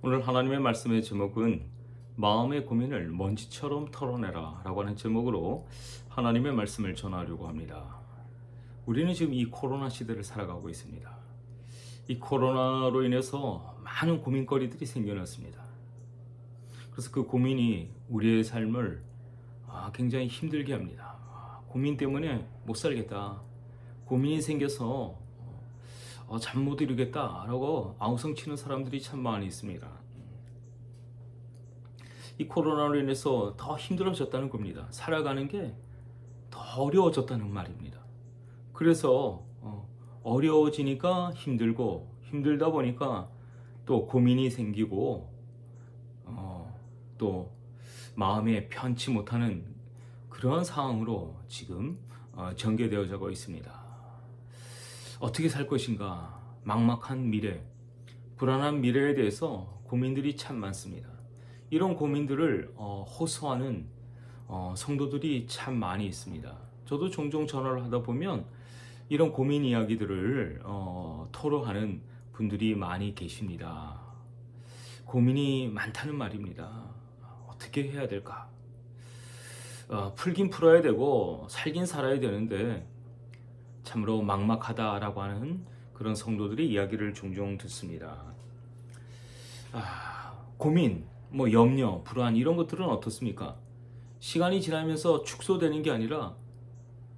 오늘 하나님의 말씀의 제목은 마음의 고민을 먼지처럼 털어내라 라고 하는 제목으로 하나님의 말씀을 전하려고 합니다. 우리는 지금 이 코로나 시대를 살아가고 있습니다. 이 코로나로 인해서 많은 고민거리들이 생겨났습니다. 그래서 그 고민이 우리의 삶을 굉장히 힘들게 합니다. 고민 때문에 못 살겠다. 고민이 생겨서 잠 못 이루겠다라고 아우성치는 사람들이 참 많이 있습니다. 이 코로나로 인해서 더 힘들어졌다는 겁니다. 살아가는 게 더 어려워졌다는 말입니다. 그래서 어려워지니까 힘들고 힘들다 보니까 또 고민이 생기고 또 마음에 편치 못하는 그런 상황으로 지금 전개되어지고 있습니다. 어떻게 살 것인가, 막막한 미래, 불안한 미래에 대해서 고민들이 참 많습니다. 이런 고민들을 호소하는 성도들이 참 많이 있습니다. 저도 종종 전화를 하다 보면 이런 고민 이야기들을 토로하는 분들이 많이 계십니다. 고민이 많다는 말입니다. 어떻게 해야 될까? 풀긴 풀어야 되고 살긴 살아야 되는데 참으로 막막하다라고 하는 그런 성도들의 이야기를 종종 듣습니다. 고민, 염려, 불안 이런 것들은 어떻습니까? 시간이 지나면서 축소되는 게 아니라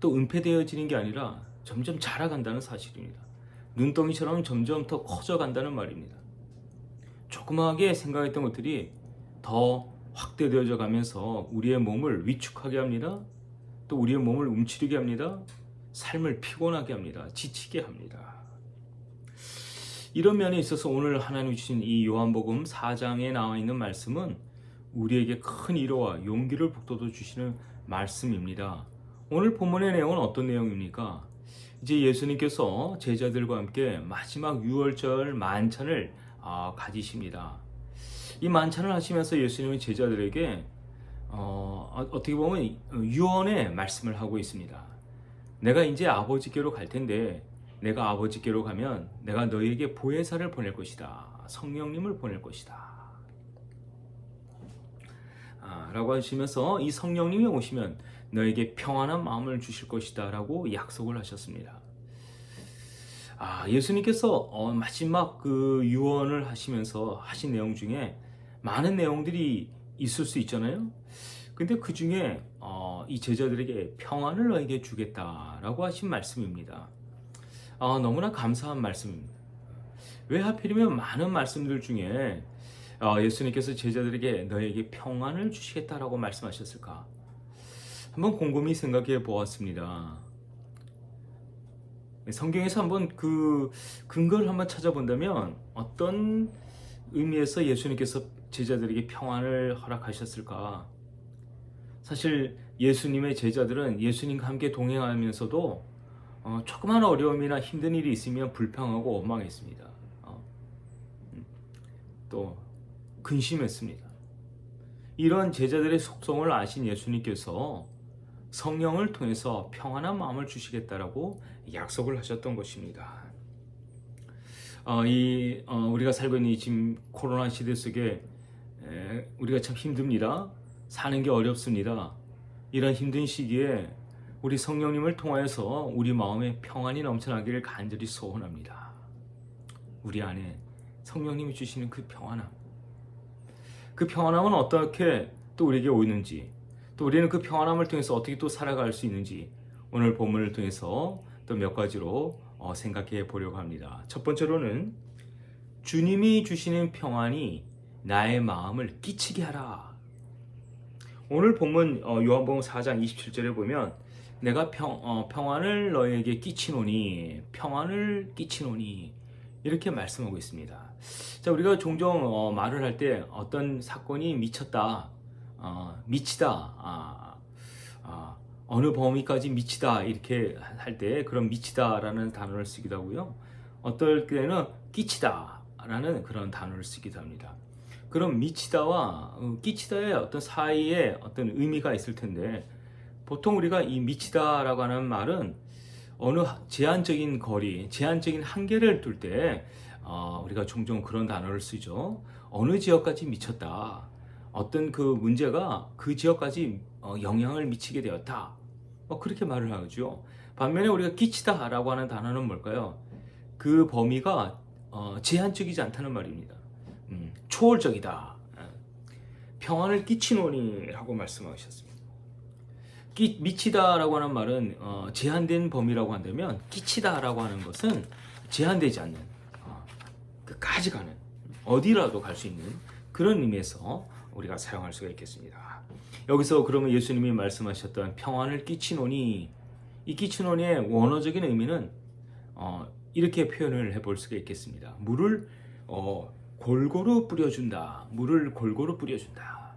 또 은폐되어지는 게 아니라 점점 자라간다는 사실입니다. 눈덩이처럼 점점 더 커져간다는 말입니다. 조그마하게 생각했던 것들이 더 확대되어져 가면서 우리의 몸을 위축하게 합니다. 또 우리의 몸을 움츠리게 합니다. 삶을 피곤하게 합니다. 지치게 합니다. 이런 면에 있어서 오늘 하나님 주신 이 요한복음 4장에 나와 있는 말씀은 우리에게 큰 위로와 용기를 북돋워 주시는 말씀입니다. 오늘 본문의 내용은 어떤 내용입니까? 이제 예수님께서 제자들과 함께 마지막 유월절 만찬을 가지십니다. 이 만찬을 하시면서 예수님은 제자들에게 어떻게 보면 유언의 말씀을 하고 있습니다. 내가 이제 아버지께로 갈 텐데 내가 아버지께로 가면 내가 너희에게 보혜사를 보낼 것이다. 성령님을 보낼 것이다. 라고 하시면서 이 성령님이 오시면 너에게 평안한 마음을 주실 것이다 라고 약속을 하셨습니다. 예수님께서 마지막 그 유언을 하시면서 하신 내용 중에 많은 내용들이 있을 수 있잖아요. 근데 그 중에 이 제자들에게 평안을 너에게 주겠다라고 하신 말씀입니다. 너무나 감사한 말씀입니다. 왜 하필이면 많은 말씀들 중에 예수님께서 제자들에게 너에게 평안을 주시겠다라고 말씀하셨을까? 한번 곰곰이 생각해 보았습니다. 성경에서 한번 그 근거를 한번 찾아본다면 어떤 의미에서 예수님께서 제자들에게 평안을 허락하셨을까? 사실 예수님의 제자들은 예수님과 함께 동행하면서도 조그만 어려움이나 힘든 일이 있으면 불평하고 원망했습니다. 또 근심했습니다. 이런 제자들의 속성을 아신 예수님께서 성령을 통해서 평안한 마음을 주시겠다라고 약속을 하셨던 것입니다. 우리가 살고 있는 이 지금 코로나 시대 속에 우리가 참 힘듭니다. 사는 게 어렵습니다. 이런 힘든 시기에 우리 성령님을 통하여서 우리 마음에 평안이 넘쳐나기를 간절히 소원합니다. 우리 안에 성령님이 주시는 그 평안함. 그 평안함은 어떻게 또 우리에게 오는지, 또 우리는 그 평안함을 통해서 어떻게 또 살아갈 수 있는지 오늘 본문을 통해서 또 몇 가지로 생각해 보려고 합니다. 첫 번째로는 주님이 주시는 평안이 나의 마음을 끼치게 하라. 오늘 본문 요한복음 4장 27절에 보면 내가 평안을 너에게 끼치노니 평안을 끼치노니 이렇게 말씀하고 있습니다. 자, 우리가 종종 말을 할 때 어떤 사건이 미치다, 어느 범위까지 미치다 이렇게 할 때 그런 미치다라는 단어를 쓰기도 하고요. 어떨 때는 끼치다라는 그런 단어를 쓰기도 합니다. 그럼 미치다와 끼치다의 어떤 사이에 어떤 의미가 있을 텐데 보통 우리가 이 미치다라고 하는 말은 어느 제한적인 거리, 제한적인 한계를 둘 때 우리가 종종 그런 단어를 쓰죠. 어느 지역까지 미쳤다. 어떤 그 문제가 그 지역까지 영향을 미치게 되었다. 그렇게 말을 하죠. 반면에 우리가 끼치다라고 하는 단어는 뭘까요? 그 범위가 제한적이지 않다는 말입니다. 초월적이다. 평안을 끼치노니라고 말씀하셨습니다. 미치다라고 하는 말은 제한된 범위라고 한다면, 끼치다라고 하는 것은 제한되지 않는, 끝까지 가는, 어디라도 갈 수 있는 그런 의미에서 우리가 사용할 수가 있겠습니다. 여기서 그러면 예수님이 말씀하셨던 평안을 끼치노니, 이 끼치노니의 원어적인 의미는 이렇게 표현을 해볼 수가 있겠습니다. 물을 골고루 뿌려준다. 물을 골고루 뿌려준다.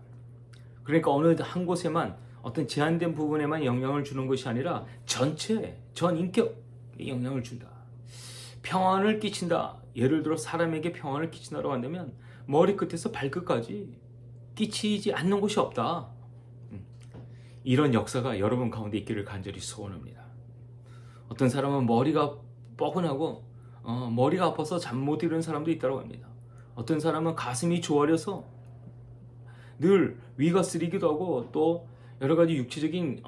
그러니까 어느 한 곳에만, 어떤 제한된 부분에만 영향을 주는 것이 아니라 전체, 전 인격에 영향을 준다. 평안을 끼친다. 예를 들어 사람에게 평안을 끼친다고 한다면 머리끝에서 발끝까지 끼치지 않는 곳이 없다. 이런 역사가 여러분 가운데 있기를 간절히 소원합니다. 어떤 사람은 머리가 뻐근하고 머리가 아파서 잠 못 이루는 사람도 있다고 합니다. 어떤 사람은 가슴이 조아려서 늘 위가 쓰리기도 하고 또 여러 가지 육체적인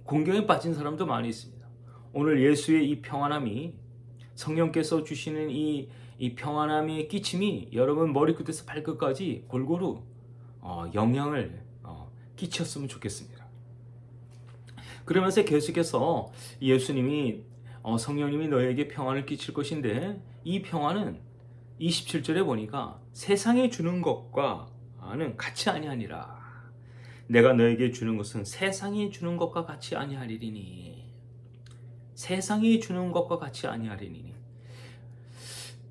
공경에 빠진 사람도 많이 있습니다. 오늘 예수의 이 평안함이, 성령께서 주시는 이 평안함의 끼침이 여러분 머리끝에서 발끝까지 골고루 영향을 끼쳤으면 좋겠습니다. 그러면서 계속해서 예수님이 성령님이 너에게 평안을 끼칠 것인데, 이 평안은 27절에 보니까 세상에 주는 것과는 같이 아니하니라. 내가 너에게 주는 것은 세상이 주는 것과 같이 아니하리니. 세상이 주는 것과 같이 아니하리니.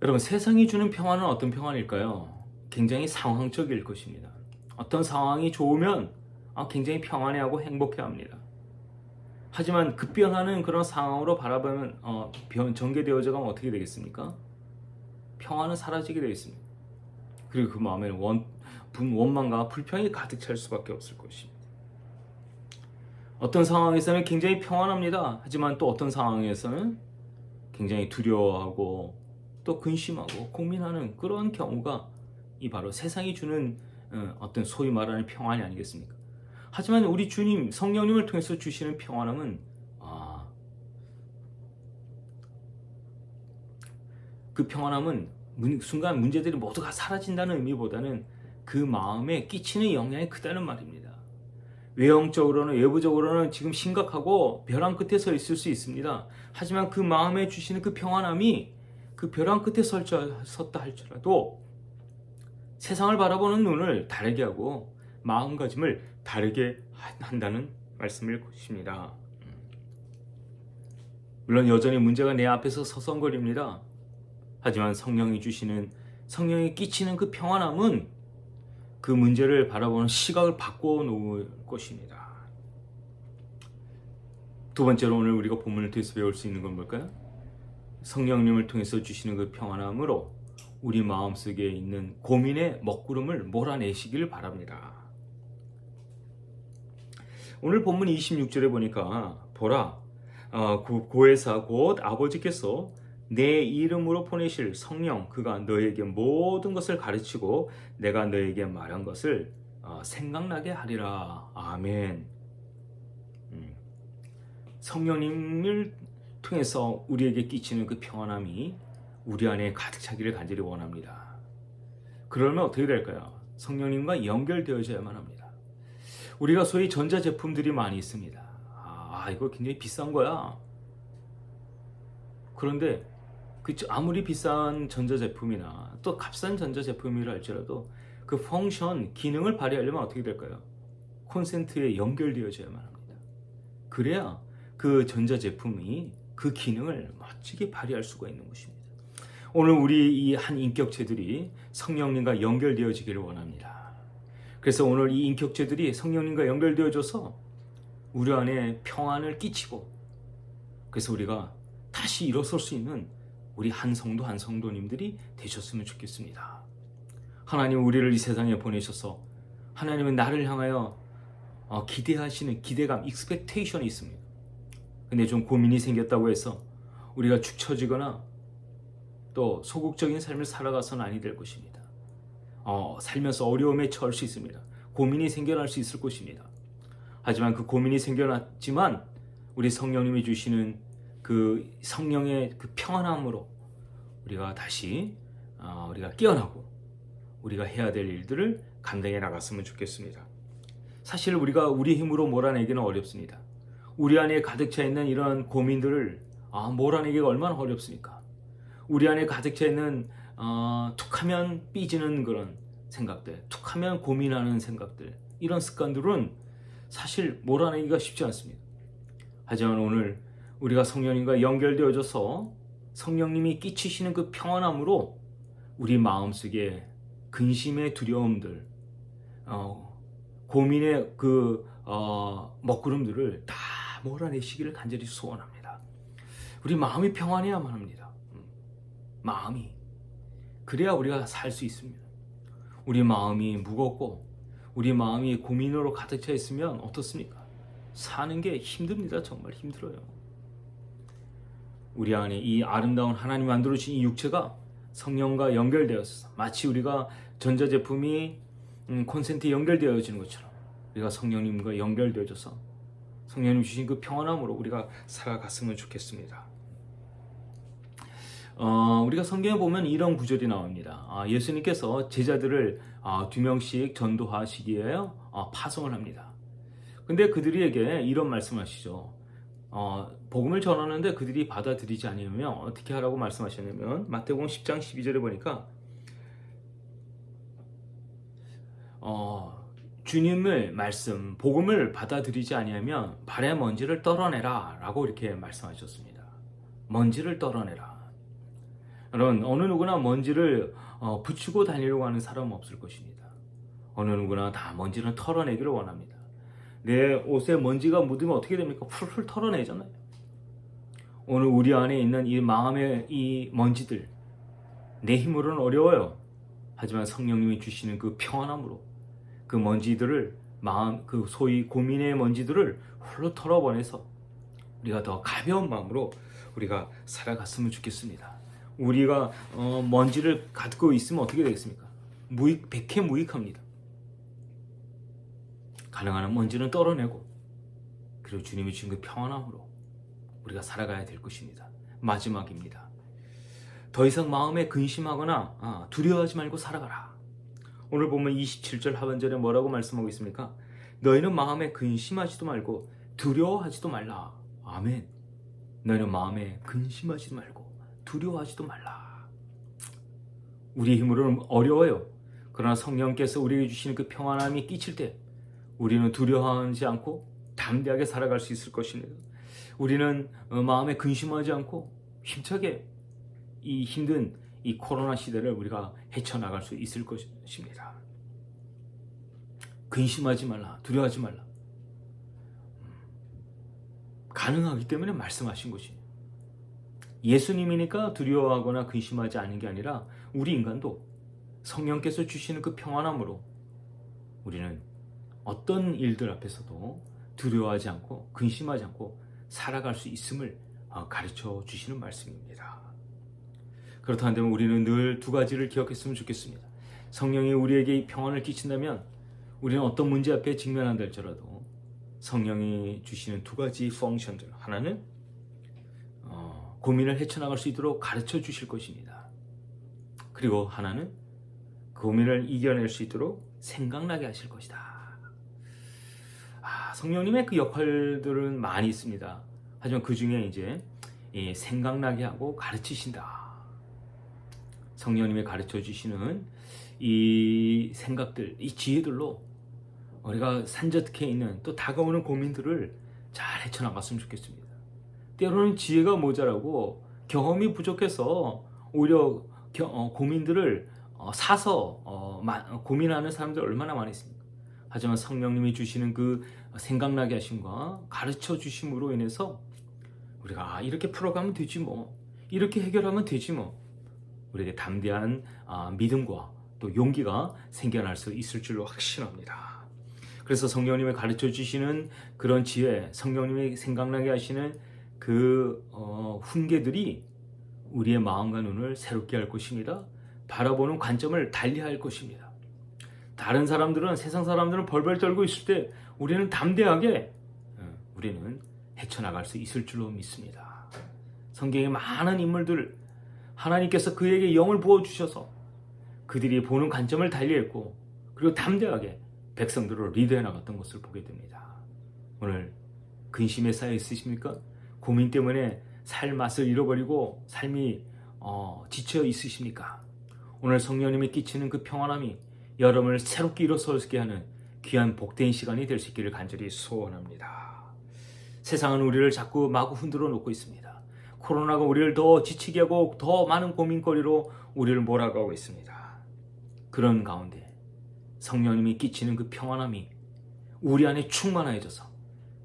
여러분, 세상이 주는 평안은 어떤 평안일까요? 굉장히 상황적일 것입니다. 어떤 상황이 좋으면 굉장히 평안해하고 행복해합니다. 하지만 급변하는 그런 상황으로 바라보면 전개되어져 가면 어떻게 되겠습니까? 평안은 사라지게 되겠습니다. 그리고 그 마음에는 원망과 불평이 가득 찰 수밖에 없을 것입니다. 어떤 상황에서는 굉장히 평안합니다. 하지만 또 어떤 상황에서는 굉장히 두려워하고 또 근심하고 고민하는 그런 경우가 이 바로 세상이 주는 어떤 소위 말하는 평안이 아니겠습니까? 하지만 우리 주님, 성령님을 통해서 주시는 평안함은 그 평안함은 순간 문제들이 모두가 사라진다는 의미보다는 그 마음에 끼치는 영향이 크다는 말입니다. 외형적으로는, 외부적으로는 지금 심각하고 벼랑 끝에 서 있을 수 있습니다. 하지만 그 마음에 주시는 그 평안함이 그 벼랑 끝에 섰다 할지라도 세상을 바라보는 눈을 다르게 하고 마음가짐을 다르게 한다는 말씀일 것입니다. 물론 여전히 문제가 내 앞에서 서성거립니다. 하지만 성령이 끼치는 그 평안함은 그 문제를 바라보는 시각을 바꿔 놓을 것입니다. 두 번째로 오늘 우리가 본문을 통해서 배울 수 있는 건 뭘까요? 성령님을 통해서 주시는 그 평안함으로 우리 마음속에 있는 고민의 먹구름을 몰아내시기를 바랍니다. 오늘 본문 26절에 보니까 보라, 고혜사 곧 아버지께서 내 이름으로 보내실 성령, 그가 너에게 모든 것을 가르치고 내가 너에게 말한 것을 생각나게 하리라. 아멘. 성령님을 통해서 우리에게 끼치는 그 평안함이 우리 안에 가득 차기를 간절히 원합니다. 그러면 어떻게 될까요? 성령님과 연결되어져야만 합니다. 우리가 소위 전자제품들이 많이 있습니다. 이거 굉장히 비싼 거야. 그런데 아무리 비싼 전자제품이나 또 값싼 전자제품이라 할지라도 그 펑션, 기능을 발휘하려면 어떻게 될까요? 콘센트에 연결되어져야만 합니다. 그래야 그 전자제품이 그 기능을 멋지게 발휘할 수가 있는 것입니다. 오늘 우리 이 한 인격체들이 성령님과 연결되어지기를 원합니다. 그래서 오늘 이 인격체들이 성령님과 연결되어져서 우리 안에 평안을 끼치고, 그래서 우리가 다시 일어설 수 있는 우리 한 성도 한 성도님들이 되셨으면 좋겠습니다. 하나님 우리를 이 세상에 보내셔서 하나님은 나를 향하여 기대하시는 기대감, 익스펙테이션이 있습니다. 근데 좀 고민이 생겼다고 해서 우리가 축 처지거나 또 소극적인 삶을 살아가서는 아니 될 것입니다. 살면서 어려움에 처할 수 있습니다. 고민이 생겨날 수 있을 것입니다. 하지만 그 고민이 생겨났지만 우리 성령님이 주시는 그 성령의 그 평안함으로 우리가 다시 우리가 깨어나고 우리가 해야 될 일들을 감당해 나갔으면 좋겠습니다. 사실 우리가 우리 힘으로 몰아내기는 어렵습니다. 우리 안에 가득 차 있는 이런 고민들을 몰아내기가 얼마나 어렵습니까? 우리 안에 가득 차 있는 툭하면 삐지는 그런 생각들, 툭하면 고민하는 생각들, 이런 습관들은 사실 몰아내기가 쉽지 않습니다. 하지만 오늘 우리가 성령님과 연결되어져서 성령님이 끼치시는 그 평안함으로 우리 마음속에 근심의 두려움들, 고민의 그 먹구름들을 다 몰아내시기를 간절히 소원합니다. 우리 마음이 평안해야만 합니다. 마음이. 그래야 우리가 살 수 있습니다. 우리 마음이 무겁고 우리 마음이 고민으로 가득 차 있으면 어떻습니까? 사는 게 힘듭니다. 정말 힘들어요. 우리 안에 이 아름다운 하나님 만들어주신 이 육체가 성령과 연결되어서 마치 우리가 전자제품이 콘센트에 연결되어지는 것처럼 우리가 성령님과 연결되어져서 성령님 주신 그 평안함으로 우리가 살아갔으면 좋겠습니다. 우리가 성경에 보면 이런 구절이 나옵니다. 예수님께서 제자들을 2명씩 전도하시기에 파송을 합니다. 근데 그들에게 이런 말씀하시죠. 복음을 전하는데 그들이 받아들이지 않으면 어떻게 하라고 말씀하셨냐면 마태복음 10장 12절에 보니까 주님의 말씀, 복음을 받아들이지 아니하면 발의 먼지를 떨어내라 라고 이렇게 말씀하셨습니다. 먼지를 떨어내라. 여러분, 어느 누구나 먼지를 붙이고 다니려고 하는 사람은 없을 것입니다. 어느 누구나 다 먼지는 털어내기를 원합니다. 내 옷에 먼지가 묻으면 어떻게 됩니까? 풀풀 털어내잖아요. 오늘 우리 안에 있는 이 마음의 이 먼지들, 내 힘으로는 어려워요. 하지만 성령님이 주시는 그 평안함으로 그 먼지들을 그 소위 고민의 먼지들을 홀로 털어버려서 우리가 더 가벼운 마음으로 우리가 살아갔으면 좋겠습니다. 우리가 먼지를 갖고 있으면 어떻게 되겠습니까? 백해무익합니다. 가능한 한 먼지는 떨어내고 그리고 주님이 주신 그 평안함으로 우리가 살아가야 될 것입니다. 마지막입니다. 더 이상 마음에 근심하거나 두려워하지 말고 살아가라. 오늘 보면 27절 하반절에 뭐라고 말씀하고 있습니까? 너희는 마음에 근심하지도 말고 두려워하지도 말라. 아멘. 너희는 마음에 근심하지도 말고 두려워하지도 말라. 우리 힘으로는 어려워요. 그러나 성령께서 우리에게 주시는 그 평안함이 끼칠 때 우리는 두려워하지 않고 담대하게 살아갈 수 있을 것입니다. 우리는 마음에 근심하지 않고 힘차게 이 힘든 이 코로나 시대를 우리가 헤쳐나갈 수 있을 것입니다. 근심하지 말라, 두려워하지 말라. 가능하기 때문에 말씀하신 것이에요. 예수님이니까 두려워하거나 근심하지 않는 게 아니라 우리 인간도 성령께서 주시는 그 평안함으로 우리는 어떤 일들 앞에서도 두려워하지 않고 근심하지 않고 살아갈 수 있음을 가르쳐 주시는 말씀입니다. 그렇다면 우리는 늘 두 가지를 기억했으면 좋겠습니다. 성령이 우리에게 평안을 끼친다면 우리는 어떤 문제 앞에 직면한다 할지라도 성령이 주시는 두 가지 펑션들, 하나는 고민을 헤쳐나갈 수 있도록 가르쳐 주실 것입니다. 그리고 하나는 고민을 이겨낼 수 있도록 생각나게 하실 것이다. 성령님의 그 역할들은 많이 있습니다. 하지만 그 중에 이제 생각나게 하고 가르치신다. 성령님이 가르쳐 주시는 이 생각들, 이 지혜들로 우리가 산적해 있는 또 다가오는 고민들을 잘 헤쳐나갔으면 좋겠습니다. 때로는 지혜가 모자라고 경험이 부족해서 오히려 고민들을 사서 고민하는 사람들 얼마나 많이 있습니까? 하지만 성령님이 주시는 그 생각나게 하심과 가르쳐 주심으로 인해서 우리가 이렇게 풀어가면 되지 뭐, 이렇게 해결하면 되지 뭐, 우리에게 담대한 믿음과 또 용기가 생겨날 수 있을 줄로 확신합니다. 그래서 성령님이 가르쳐 주시는 그런 지혜, 성령님이 생각나게 하시는 그 훈계들이 우리의 마음과 눈을 새롭게 할 것입니다. 바라보는 관점을 달리할 것입니다. 다른 사람들은, 세상 사람들은 벌벌 떨고 있을 때 우리는 담대하게 우리는 헤쳐나갈 수 있을 줄로 믿습니다. 성경의 많은 인물들, 하나님께서 그에게 영을 부어주셔서 그들이 보는 관점을 달리했고, 그리고 담대하게 백성들을 리드해 나갔던 것을 보게 됩니다. 오늘 근심에 쌓여 있으십니까? 고민 때문에 살 맛을 잃어버리고 삶이 지쳐 있으십니까? 오늘 성령님이 끼치는 그 평안함이 여러분을 새롭게 일어서게 하는 귀한 복된 시간이 될 수 있기를 간절히 소원합니다. 세상은 우리를 자꾸 마구 흔들어 놓고 있습니다. 코로나가 우리를 더 지치게 하고 더 많은 고민거리로 우리를 몰아가고 있습니다. 그런 가운데 성령님이 끼치는 그 평안함이 우리 안에 충만해져서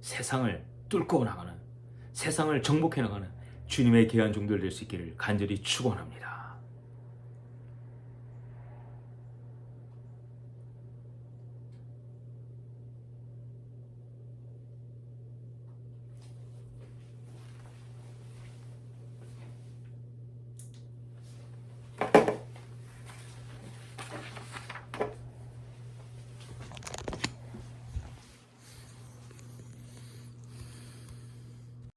세상을 뚫고 나가는, 세상을 정복해 나가는 주님의 귀한 종들 될 수 있기를 간절히 축원합니다.